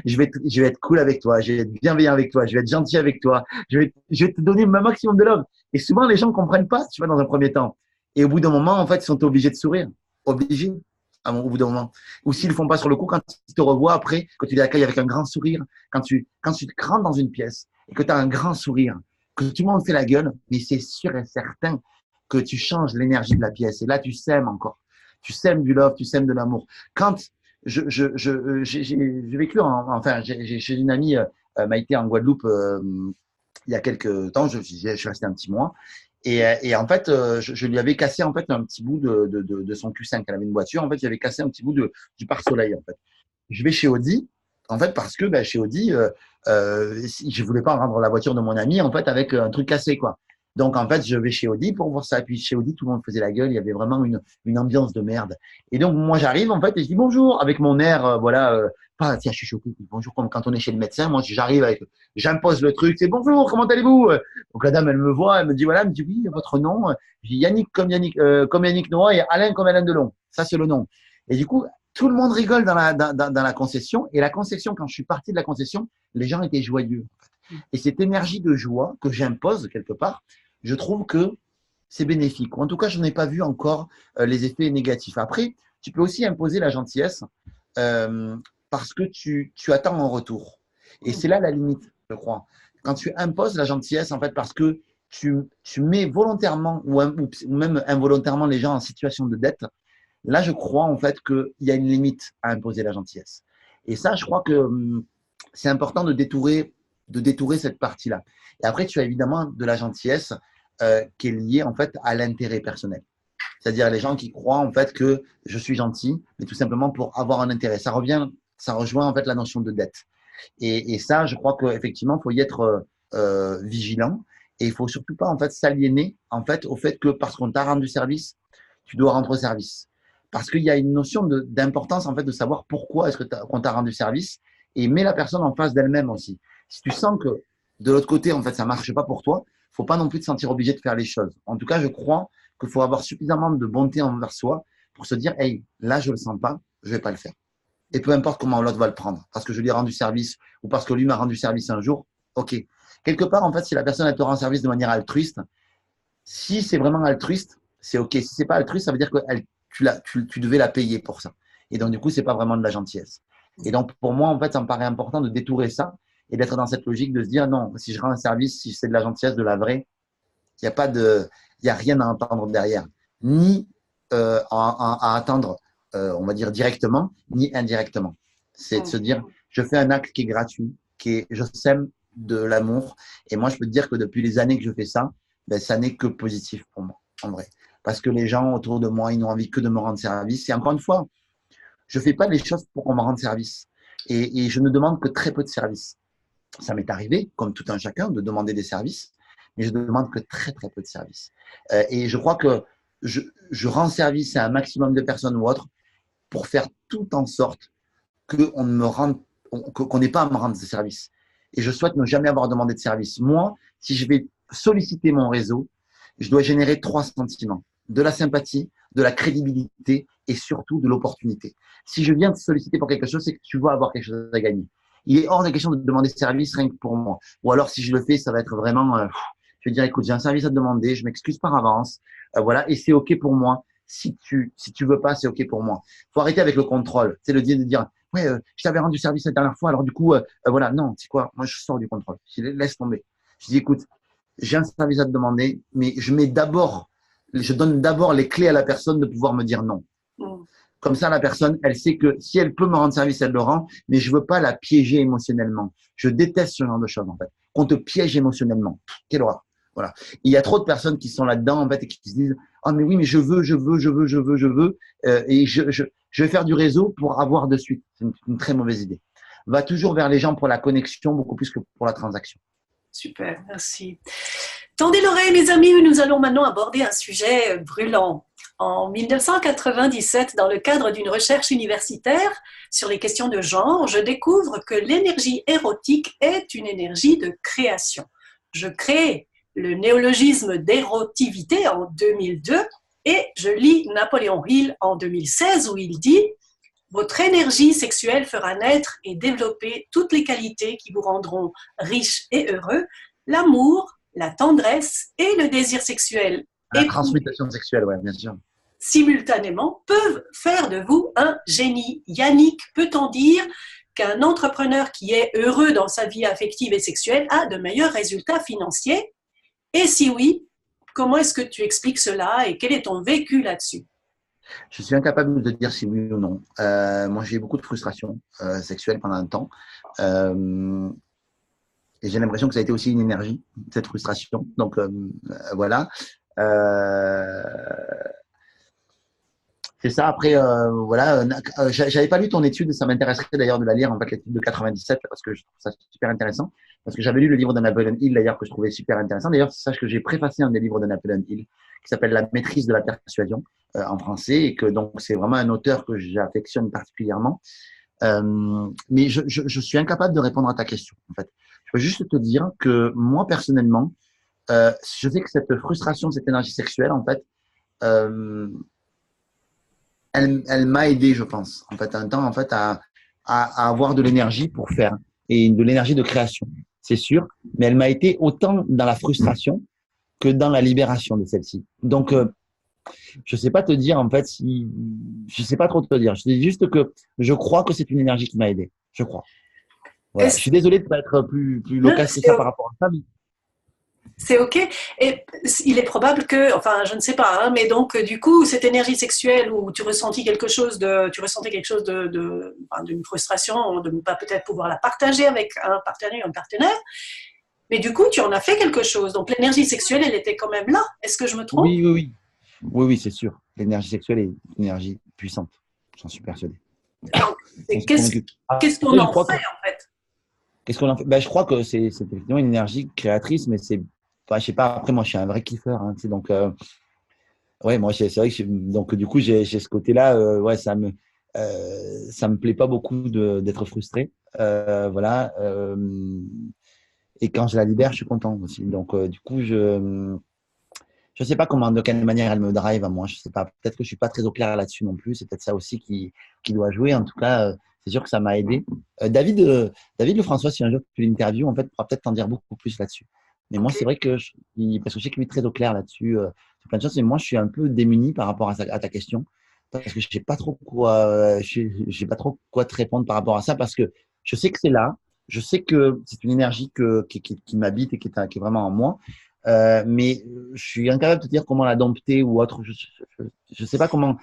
Speaker 2: Je vais être cool avec toi, je vais être bienveillant avec toi, je vais être gentil avec toi, je vais te donner ma maximum de love. Et souvent, les gens ne comprennent pas, tu vois, dans un premier temps. Et au bout d'un moment, en fait, ils sont obligés de sourire. Obligés, au bout d'un moment. Ou s'ils ne le font pas sur le coup, quand ils te revoient après, quand tu les accueilles avec un grand sourire, quand tu te rentres dans une pièce et que tu as un grand sourire, que tout le monde fait la gueule, mais c'est sûr et certain que tu changes l'énergie de la pièce. Et là, tu sèmes encore. Tu sèmes du love, tu sèmes de l'amour. Quand j'ai vécu, enfin, j'ai chez une amie, Maïté, en Guadeloupe, il y a quelques temps, je suis resté un petit mois. Et en fait, je lui avais cassé en fait un petit bout de son Q5. Elle avait une voiture. En fait, j'avais cassé un petit bout du pare-soleil. En fait, je vais chez Audi. En fait, parce que chez Audi, je voulais pas rendre la voiture de mon ami en fait avec un truc cassé quoi. Donc en fait, je vais chez Audi pour voir ça. Et puis chez Audi, tout le monde faisait la gueule. Il y avait vraiment une ambiance de merde. Et donc moi, j'arrive en fait et je dis bonjour avec mon air, voilà. Pas, tiens, je suis choqué. Bonjour comme quand on est chez le médecin. Moi, j'arrive avec, j'impose le truc. C'est bonjour, comment allez-vous? Donc la dame, elle me voit, elle me dit voilà, elle me dit oui, votre nom. Je dis Yannick comme Yannick Noah et Alain comme Alain Delon. Ça c'est le nom. Et du coup, tout le monde rigole dans la concession. Et la concession, quand je suis parti de la concession, les gens étaient joyeux. Et cette énergie de joie que j'impose quelque part, je trouve que c'est bénéfique. Ou en tout cas, je n'ai pas vu encore les effets négatifs. Après, tu peux aussi imposer la gentillesse euh, parce que tu attends en retour. Et c'est là la limite, je crois. Quand tu imposes la gentillesse, en fait, parce que tu mets volontairement ou même involontairement les gens en situation de dette, là, je crois en fait qu'il y a une limite à imposer la gentillesse. Et ça, je crois que c'est important de détourer cette partie-là. Et après, tu as évidemment de la gentillesse qui est liée en fait à l'intérêt personnel. C'est-à-dire les gens qui croient en fait que je suis gentil, mais tout simplement pour avoir un intérêt. Ça rejoint en fait la notion de dette. Et ça, je crois qu'effectivement, il faut y être vigilant et il faut surtout pas en fait s'aliéner en fait au fait que parce qu'on t'a rendu service, tu dois rendre service. Parce qu'il y a une notion d'importance en fait de savoir pourquoi est-ce qu'on t'a rendu service et mets la personne en face d'elle-même aussi. Si tu sens que de l'autre côté, en fait, ça marche pas pour toi, faut pas non plus te sentir obligé de faire les choses. En tout cas, je crois qu'il faut avoir suffisamment de bonté envers soi pour se dire, hey, là, je le sens pas, je vais pas le faire. Et peu importe comment l'autre va le prendre, parce que je lui ai rendu service ou parce que lui m'a rendu service un jour, ok. Quelque part, en fait, si la personne elle te rend service de manière altruiste, si c'est vraiment altruiste, c'est ok. Si c'est pas altruiste, ça veut dire que tu devais la payer pour ça. Et donc, du coup, c'est pas vraiment de la gentillesse. Et donc, pour moi, en fait, ça me paraît important de détourer ça et d'être dans cette logique de se dire non, si je rends un service, si c'est de la gentillesse, de la vraie, il y a rien à entendre derrière, ni à attendre, on va dire directement, ni indirectement. C'est de se dire, je fais un acte qui est gratuit, je sème de l'amour. Et moi, je peux te dire que depuis les années que je fais ça, ben, ça n'est que positif pour moi, en vrai. Parce que les gens autour de moi, ils n'ont envie que de me rendre service. Et encore une fois, je ne fais pas les choses pour qu'on me rende service. Et je ne demande que très peu de services. Ça m'est arrivé, comme tout un chacun, de demander des services, mais je ne demande que très, très peu de services. Et je crois que je rends service à un maximum de personnes ou autres pour faire tout en sorte qu'on n'ait pas à me rendre de service. Et je souhaite ne jamais avoir demandé de service. Moi, si je vais solliciter mon réseau, je dois générer 3 sentiments. De la sympathie, de la crédibilité et surtout de l'opportunité. Si je viens te solliciter pour quelque chose, c'est que tu vas avoir quelque chose à gagner. Il est hors de question de demander service rien que pour moi. Ou alors, si je le fais, ça va être vraiment, je vais dire, écoute, j'ai un service à te demander, je m'excuse par avance, voilà, et c'est OK pour moi. Si tu veux pas, c'est OK pour moi. Faut arrêter avec le contrôle. C'est le dire de dire, ouais, je t'avais rendu service la dernière fois, alors du coup, voilà, non, c'est quoi, moi, je sors du contrôle. Je dis, laisse tomber. Je dis, écoute, j'ai un service à te demander, mais je donne d'abord les clés à la personne de pouvoir me dire non. Comme ça, la personne, elle sait que si elle peut me rendre service, elle le rend, mais je veux pas la piéger émotionnellement. Je déteste ce genre de choses, en fait. Qu'on te piège émotionnellement. Quelle horreur. Voilà. Il y a trop de personnes qui sont là-dedans, en fait, et qui se disent, ah, mais oui, mais je veux, et je vais faire du réseau pour avoir de suite. C'est une très mauvaise idée. Va toujours vers les gens pour la connexion, beaucoup plus que pour la transaction.
Speaker 1: Super, merci. Tendez l'oreille, mes amis, nous allons maintenant aborder un sujet brûlant. En 1997, dans le cadre d'une recherche universitaire sur les questions de genre, je découvre que l'énergie érotique est une énergie de création. Je crée le néologisme d'érotivité en 2002 et je lis Napoléon Hill en 2016 où il dit « Votre énergie sexuelle fera naître et développer toutes les qualités qui vous rendront riches et heureux, l'amour, la tendresse et le désir sexuel.
Speaker 2: La transmutation sexuelle, oui, bien sûr.
Speaker 1: Simultanément, peuvent faire de vous un génie. Yannick, peut-on dire qu'un entrepreneur qui est heureux dans sa vie affective et sexuelle a de meilleurs résultats financiers? Et si oui, comment est-ce que tu expliques cela et quel est ton vécu là-dessus?
Speaker 2: Je suis incapable de dire si oui ou non. Moi, j'ai eu beaucoup de frustration sexuelle pendant un temps. Et j'ai l'impression que ça a été aussi une énergie, cette frustration. Donc, voilà. C'est ça. Après, voilà. J'avais pas lu ton étude. Ça m'intéresserait d'ailleurs de la lire, en fait, l'étude de 97, parce que je trouve ça super intéressant. Parce que j'avais lu le livre de Napoléon Hill, d'ailleurs, que je trouvais super intéressant. D'ailleurs, sache que j'ai préfacé un des livres de Napoléon Hill, qui s'appelle La maîtrise de la persuasion, en français, et que donc c'est vraiment un auteur que j'affectionne particulièrement. Mais je suis incapable de répondre à ta question, en fait. Je peux juste te dire que moi, personnellement, je sais que cette frustration, cette énergie sexuelle, en fait, elle m'a aidé, je pense, en fait, un temps, en fait, à avoir de l'énergie pour faire et de l'énergie de création, c'est sûr. Mais elle m'a été autant dans la frustration que dans la libération de celle-ci. Donc, je sais pas te dire, en fait, je sais pas trop te dire. Je dis juste que je crois que c'est une énergie qui m'a aidé. Je crois. Voilà. Je suis désolé de ne pas être plus loquace que ça par rapport à ça. Mais...
Speaker 1: C'est OK. Et il est probable que, enfin, je ne sais pas, hein, mais donc, du coup, cette énergie sexuelle où tu ressentais quelque chose d'une frustration, de ne pas peut-être pouvoir la partager avec un partenaire, mais du coup, tu en as fait quelque chose. Donc, l'énergie sexuelle, elle était quand même là. Est-ce que je me trompe?
Speaker 2: Oui, c'est sûr. L'énergie sexuelle est une énergie puissante. J'en suis persuadé.
Speaker 1: Qu'est-ce qu'on en fait, en fait?
Speaker 2: Qu'est-ce qu'on en fait? Ben, je crois que c'est effectivement une énergie créatrice, mais c'est, enfin, je sais pas. Après, moi, je suis un vrai kiffeur, hein, donc Ouais, moi, c'est vrai que donc du coup, j'ai ce côté-là. Ouais, ça me plaît pas beaucoup d'être frustré. Voilà. Et quand je la libère, je suis content aussi. Donc, du coup, je sais pas comment, de quelle manière elle me drive à moi. Je sais pas. Peut-être que je suis pas très au clair là-dessus non plus. C'est peut-être ça aussi qui doit jouer. En tout cas, c'est sûr que ça m'a aidé. David Lefrançois, si un jour tu l'interviews, en fait, pourra peut-être t'en dire beaucoup plus là-dessus. Mais moi,
Speaker 1: Ok.
Speaker 2: c'est vrai que parce que je sais qu'il est très au clair là-dessus, sur plein de choses. Mais moi, je suis un peu démuni par rapport à ta question parce que je sais pas trop quoi, j'ai pas trop quoi te répondre par rapport à ça parce que je sais que c'est là. Je sais que c'est une énergie qui m'habite et qui est vraiment en moi. Mais je suis incapable de te dire comment la dompter ou autre. Je sais pas comment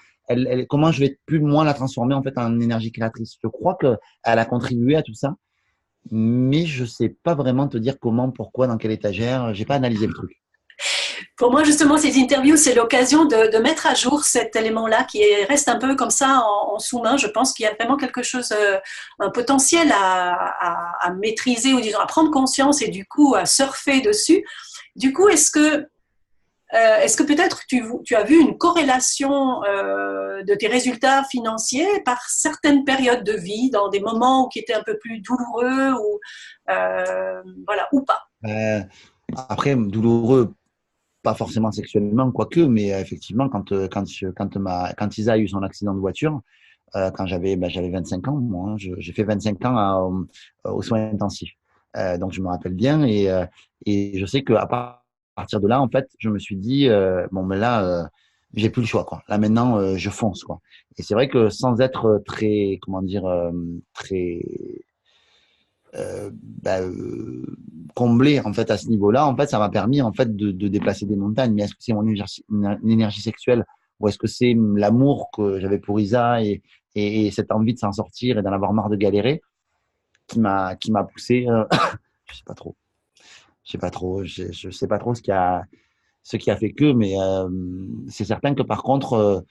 Speaker 2: comment je vais plus moi la transformer en fait en énergie créatrice. Je crois que elle a contribué à tout ça, mais je sais pas vraiment te dire comment, pourquoi, dans quelle étagère. J'ai pas analysé le truc.
Speaker 1: Pour moi, justement, ces interviews, c'est l'occasion de mettre à jour cet élément-là reste un peu comme ça en sous-main. Je pense qu'il y a vraiment quelque chose, un potentiel à maîtriser ou disons à prendre conscience et du coup à surfer dessus. Du coup, est-ce que peut-être tu as vu une corrélation de tes résultats financiers par certaines périodes de vie, dans des moments qui étaient un peu plus douloureux ou voilà ou pas?
Speaker 2: Euh, Après, douloureux, pas forcément sexuellement, quoique, mais effectivement, quand Isa a eu son accident de voiture, quand j'avais 25 ans, moi, hein, j'ai fait 25 ans aux soins intensifs. Donc, je me rappelle bien et je sais qu'à partir de là, en fait, je me suis dit, bon, mais là, j'ai plus le choix, quoi. Là, maintenant, je fonce, quoi. Et c'est vrai que sans être très, comment dire, très bah, comblé en fait à ce niveau-là, en fait, ça m'a permis en fait de déplacer des montagnes. Mais est-ce que c'est une énergie sexuelle ou est-ce que c'est l'amour que j'avais pour Isa et cette envie de s'en sortir et d'en avoir marre de galérer qui m'a poussé je sais pas trop. Je sais pas trop. Je sais pas trop ce qui a fait que, mais c'est certain que par contre,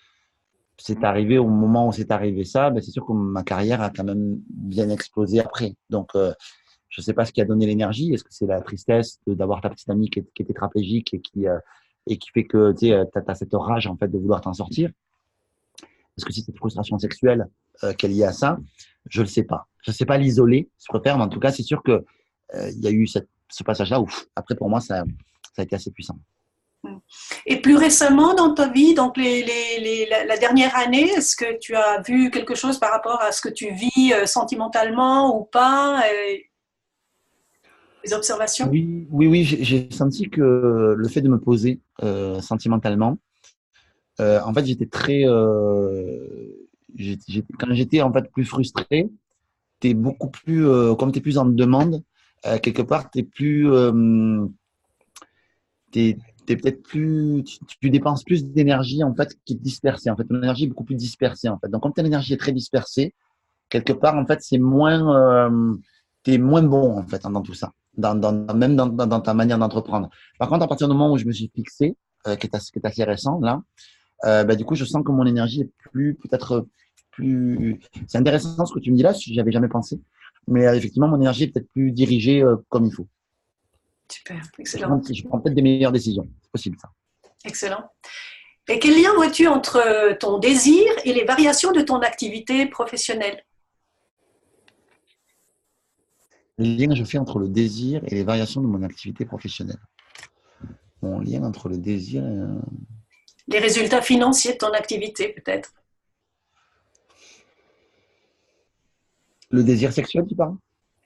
Speaker 2: c'est arrivé au moment où c'est arrivé ça, ben, c'est sûr que ma carrière a quand même bien explosé après. Donc, je ne sais pas ce qui a donné l'énergie. Est-ce que c'est la tristesse d'avoir ta petite amie qui est tétraplégique et qui fait que tu as cette rage en fait de vouloir t'en sortir? Est-ce que c'est cette frustration sexuelle qui est liée à ça? Je ne le sais pas. Je ne sais pas l'isoler sur le terme. En tout cas, c'est sûr que il y a eu ce passage-là où après pour moi ça a été assez puissant.
Speaker 1: Et plus récemment dans ta vie, donc la dernière année, est-ce que tu as vu quelque chose par rapport à ce que tu vis sentimentalement ou pas, les observations?
Speaker 2: Oui, oui, oui, j'ai senti que le fait de me poser sentimentalement, en fait, j'étais très, quand j'étais en fait plus frustré, t'es beaucoup plus, comme t'es plus en demande, quelque part, t'es, t'es peut-être plus, tu dépenses plus d'énergie en fait qui est dispersée. En fait, ton énergie est beaucoup plus dispersée en fait. Donc, comme ton énergie est très dispersée, quelque part, en fait, t'es moins bon en fait dans tout ça, même dans ta manière d'entreprendre. Par contre, à partir du moment où je me suis fixé, qui est assez récent là, bah, du coup, je sens que mon énergie est peut-être plus. C'est intéressant ce que tu me dis là, j'y avais jamais pensé. Mais effectivement, mon énergie est peut-être plus dirigée comme il faut.
Speaker 1: Super,
Speaker 2: Je
Speaker 1: excellent,
Speaker 2: prends, je prends peut-être des meilleures décisions. C'est possible ça.
Speaker 1: excellent. Et quel lien vois-tu entre ton désir et les variations de ton activité professionnelle?
Speaker 2: Le lien que je fais entre le désir et les variations de mon activité professionnelle. Mon lien entre le désir et,
Speaker 1: Les résultats financiers de ton activité, peut-être?
Speaker 2: le désir sexuel, tu parles?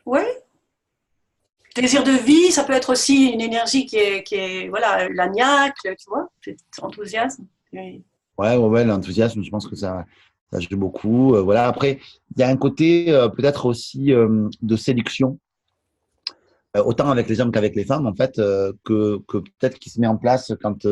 Speaker 1: Oui. Désir de vie, ça peut être aussi une énergie qui est voilà, la niaque, tu vois, cet enthousiasme. Oui.
Speaker 2: Ouais, ouais, ouais, l'enthousiasme, je pense que ça joue beaucoup. Voilà. Après, il y a un côté peut-être aussi de séduction, autant avec les hommes qu'avec les femmes, en fait, que peut-être qui se met en place quand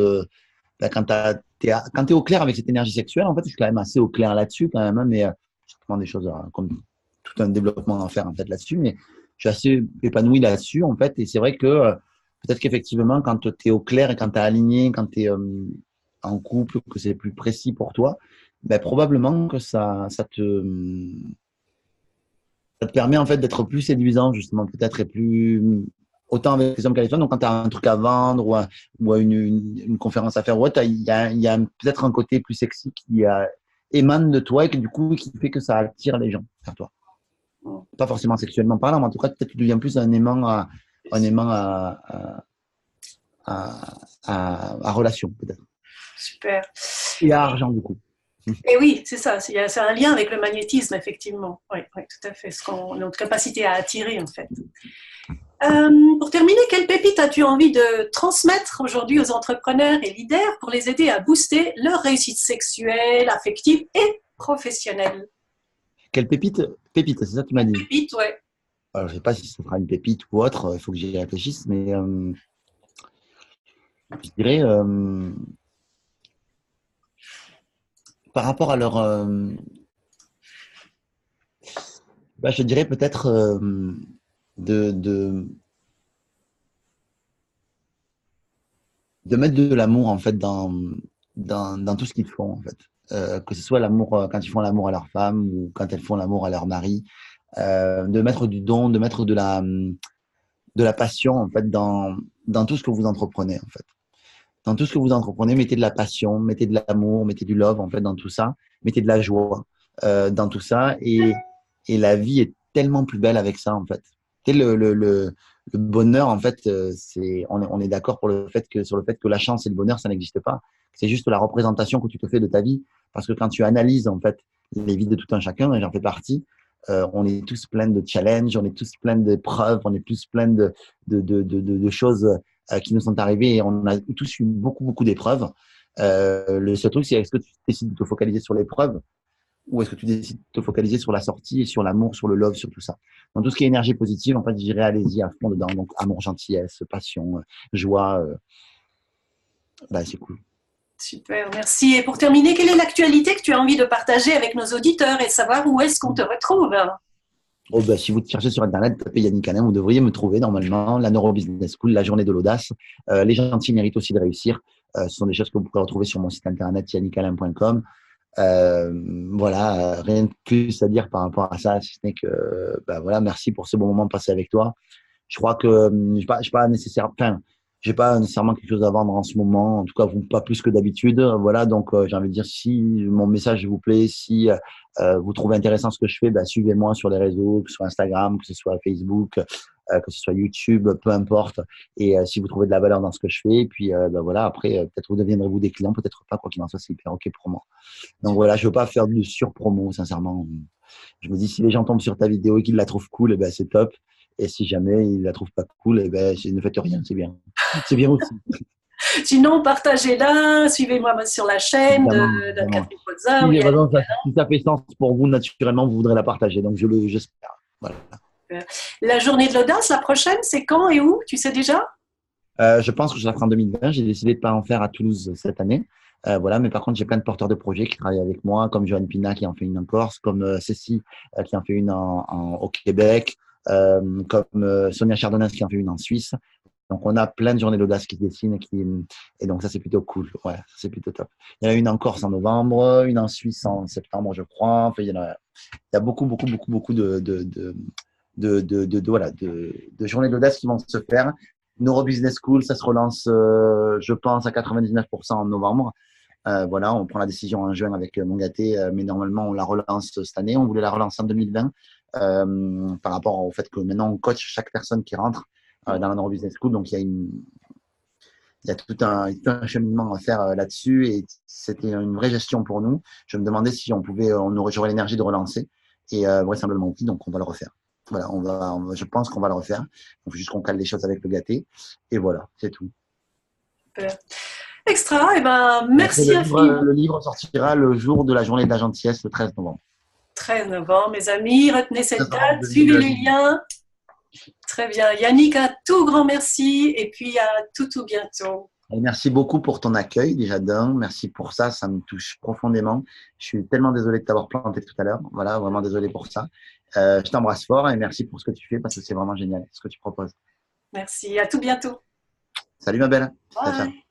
Speaker 2: t'es au clair avec cette énergie sexuelle. En fait, je suis quand même assez au clair là-dessus, quand même, hein, mais je demande des choses comme tout un développement à faire, en fait, là-dessus, mais je suis assez épanoui là-dessus, en fait, et c'est vrai que peut-être qu'effectivement, quand tu es au clair et quand tu es aligné, quand tu es en couple, que c'est plus précis pour toi, ben, probablement que ça te permet en fait d'être plus séduisant justement peut-être et plus autant avec les hommes qu'avec les femmes. Donc, quand tu as un truc à vendre ou une conférence à faire, ouais, il y a peut-être un côté plus sexy qui émane de toi et que, du coup, qui fait que ça attire les gens vers toi. Pas forcément sexuellement parlant, mais en tout cas, peut-être que tu deviens plus un aimant à relation, peut-être.
Speaker 1: Super.
Speaker 2: Et à argent, du coup.
Speaker 1: Et oui, c'est ça. C'est un lien avec le magnétisme, effectivement. Oui, oui, tout à fait. Notre capacité à attirer, en fait. Pour terminer, quelle pépite as-tu envie de transmettre aujourd'hui aux entrepreneurs et leaders pour les aider à booster leur réussite sexuelle, affective et professionnelle?
Speaker 2: Quelle pépite? Pépite, c'est ça que tu m'as dit.
Speaker 1: Pépite, ouais.
Speaker 2: Alors, je ne sais pas si ce sera une pépite ou autre, il faut que j'y réfléchisse, mais je dirais, par rapport à leur. Je dirais peut-être de, de, de mettre de l'amour, en fait, dans tout ce qu'ils font, en fait. Que ce soit l'amour quand ils font l'amour à leur femme ou quand elles font l'amour à leur mari. De mettre du don, de mettre de la passion, en fait, dans tout ce que vous entreprenez, en fait. Dans tout ce que vous entreprenez, mettez de la passion, mettez de l'amour, mettez du love, en fait, dans tout ça. Mettez de la joie dans tout ça. Et la vie est tellement plus belle avec ça, en fait. Et le bonheur, en fait, on est d'accord sur le fait que la chance et le bonheur, ça n'existe pas. C'est juste la représentation que tu te fais de ta vie. Parce que quand tu analyses, en fait, les vies de tout un chacun, et j'en fais partie, on est tous pleins de challenges, on est tous pleins d'épreuves, on est tous pleins de choses qui nous sont arrivées et on a tous eu beaucoup, beaucoup d'épreuves. Le seul truc, c'est est-ce que tu décides de te focaliser sur l'épreuve ou est-ce que tu décides de te focaliser sur la sortie et sur l'amour, sur le love, sur tout ça. Dans tout ce qui est énergie positive, en fait, je dirais allez-y à fond dedans. Donc, amour, gentillesse, passion, joie, c'est cool.
Speaker 1: Super, merci. Et pour terminer, quelle est l'actualité que tu as envie de partager avec nos auditeurs et savoir où est-ce qu'on te retrouve?
Speaker 2: Si vous cherchez sur Internet, tapez Yannick Alain, vous devriez me trouver normalement. La Neuro Business School, la journée de l'audace. Les gentils méritent aussi de réussir. Ce sont des choses que vous pourrez retrouver sur mon site internet yannickalain.com. Rien de plus à dire par rapport à ça, si ce n'est que merci pour ce bon moment passé avec toi. Je crois que j'ai pas nécessairement quelque chose à vendre en ce moment, en tout cas pas plus que d'habitude. Voilà, donc j'ai envie de dire si mon message vous plaît, si vous trouvez intéressant ce que je fais, suivez-moi sur les réseaux, que ce soit Instagram, que ce soit Facebook, que ce soit YouTube, peu importe. Et si vous trouvez de la valeur dans ce que je fais, et puis après peut-être vous deviendrez des clients, peut-être pas, quoi qu'il en soit, c'est hyper ok pour moi. Donc voilà, je veux pas faire de surpromo, sincèrement. Je me dis si les gens tombent sur ta vidéo et qu'ils la trouvent cool, c'est top. Et si jamais ils la trouvent pas cool, ne faites rien, c'est bien. C'est bien aussi.
Speaker 1: Sinon, partagez-la, suivez-moi sur la chaîne d'Anne-Catherine Pozza.
Speaker 2: Si ça fait sens pour vous, naturellement, vous voudrez la partager. Donc, j'espère. Voilà.
Speaker 1: La journée de l'audace, la prochaine, c'est quand et où? Tu sais déjà?
Speaker 2: Je pense que je la ferai en 2020. J'ai décidé de pas en faire à Toulouse cette année. Mais par contre, j'ai plein de porteurs de projets qui travaillent avec moi, comme Johan Pina qui en fait une en Corse, comme Cécile qui en fait une au Québec, comme Sonia Chardonnay qui en fait une en Suisse. Donc, on a plein de journées d'audace qui se dessinent et donc ça, c'est plutôt cool. Ouais, c'est plutôt top. Il y en a une en Corse en novembre, une en Suisse en septembre, je crois. Enfin, il y a beaucoup, beaucoup, beaucoup, beaucoup de journées d'audace qui vont se faire. Neuro Business School, ça se relance, je pense, à 99% en novembre. On prend la décision en juin avec mon gâté, mais normalement, on la relance cette année. On voulait la relancer en 2020 par rapport au fait que maintenant, on coach chaque personne qui rentre dans la Neuro Business School. Donc, il y a tout un cheminement à faire là-dessus et c'était une vraie gestion pour nous. Je me demandais si j'aurais l'énergie de relancer et vraisemblablement oui, donc on va le refaire. Voilà, je pense qu'on va le refaire. Il faut juste qu'on cale les choses avec le gâté. Et voilà, c'est tout.
Speaker 1: Super. Extra, merci infiniment.
Speaker 2: Le livre sortira le jour de la journée de la gentillesse, le 13 novembre.
Speaker 1: 13 novembre, mes amis, retenez cette date, suivez les liens. Très bien. Yannick, un tout grand merci et puis à tout bientôt.
Speaker 2: Et merci beaucoup pour ton accueil, déjà d'un. Merci pour ça, ça me touche profondément. Je suis tellement désolé de t'avoir planté tout à l'heure. Voilà, vraiment désolé pour ça. Je t'embrasse fort et merci pour ce que tu fais parce que c'est vraiment génial ce que tu proposes.
Speaker 1: Merci, à tout bientôt.
Speaker 2: Salut ma belle.
Speaker 1: Bye.